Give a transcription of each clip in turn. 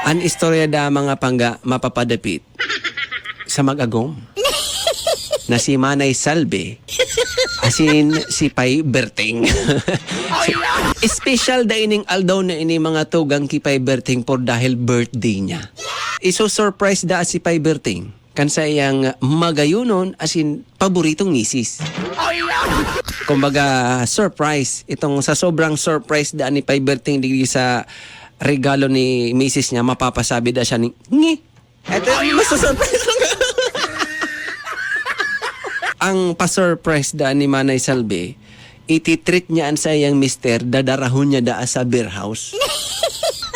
An istorya da mga pangga mapapadapit sa mag-agom na si Manay Salve asin si Pay Berting. Special da ining aldaw na ini mga tugang ki Pay Berting por dahil birthday niya. Iso-surprise da si Pay Berting kan sa iyang magayunon asin paboritong misis. Kumbaga surprise itong sa sobrang surprise da ni Pay Berting digdi sa regalo ni misis niya, mapapasabi da siya ni ngi. Eto masasurprise lang. Ang pa-surprise da ni Manay Salve, ititreat niya an sa iyang mister, dadarahon niya da sa beer house.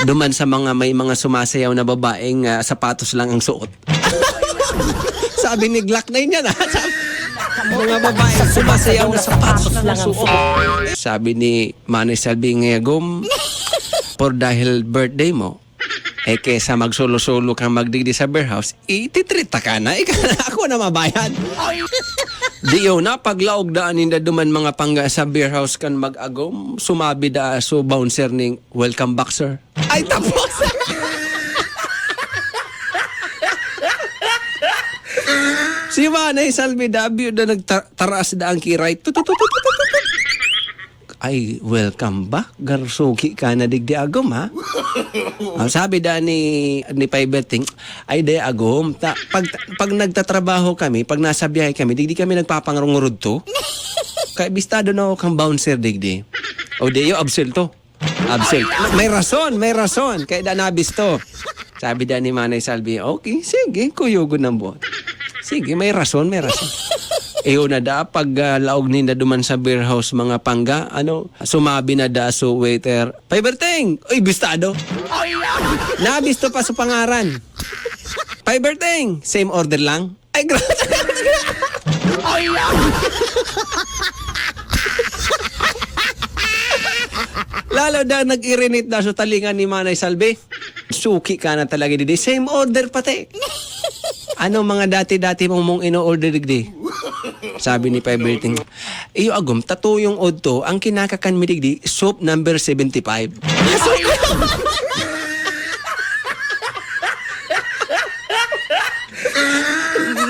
Duman sa may mga sumasayaw na babaeng sapatos lang ang suot. Sabi ni Glock 9 niya na. Mga babaeng sumasayaw na sapatos lang ang suot. Sabi ni Manay Salve ngayagom, por dahil birthday mo, kesa magsolo-solo kang magdigdi sa beer house, ititrita ka na, ako na mabayad. Diyo na, paglaog daan ninda duman mga pangga sa beer house kan mag-agom, sumabi da so bouncer ning, welcome back sir. Ay tapos! Si Manay Salve Dabio na nagtaras da ang kiray, ay, welcome back. Garsuki ka na digdi agom, ha? Sabi da ni Pay Berting, ay di agom. Pag nagtatrabaho kami, pag nasa biyahe kami, digdi kami nagpapangrungurod to. Kaya bistado na ako kang bouncer digdi. O di yo, absel to. Absel. May rason. Kaya da nabis to. Sabi da ni Manay Salve, okay, sige, kuyugo ng buhat. Sige, may rason. Iyo na da, pag laog ninda duman sa beer house mga pangga, sumabi na da so waiter, Pay Berting! Uy, bistado! Nabisto pa sa pangaran. Pay Berting! Same order lang? Ay, grabe! Lalo da nag-irinit da sa talingan ni Manay Salve. Suki ka na talaga didi. Same order pati. Ano mga dati-dati mong ino-order digdi? Sabi ni Pay Berting, iyo agom, tato yung odd to, ang kinakakan mi digdi, soap number 75.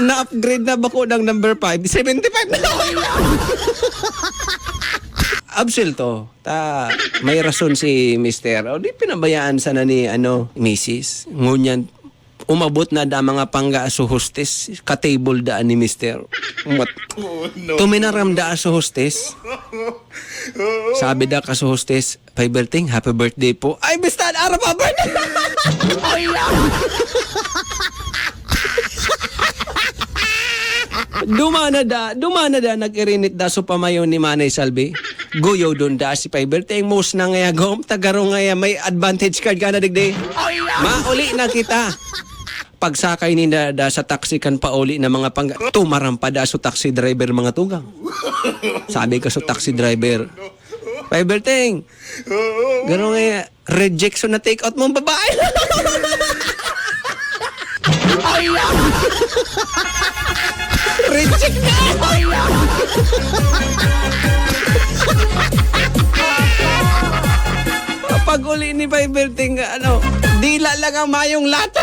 Na-upgrade na ba ko ng number 5? 75 na. Absel to. May rason si Mister. O di pinabayaan sana ni Mrs. Ngunyan, umabot na da mga pangga sa hostess, ka-table daan ni Mister. Tuminaram da sa hostess. Sabi da ka sa hostess, Pay Berting, happy birthday po. Ay, bistad, araw pa birthday! Dumana da, nag-irinit da so pamayon ni Manay Salve. Guyo doon da si Pay Berting, most na ngayagom, tagarong ngaya, may advantage card ka na digdi. Mauli na kita. Pagsakay ni da sa taxi kan pauli na mga pangga, tumarampa da sa taxi driver mga tugang. Sabi ka sa taxi driver, Pay Berting, gano'n nga, rejection na take out mong babae. Reject na! Pag uli ni Pay Berting, dila lang ang mayong lata.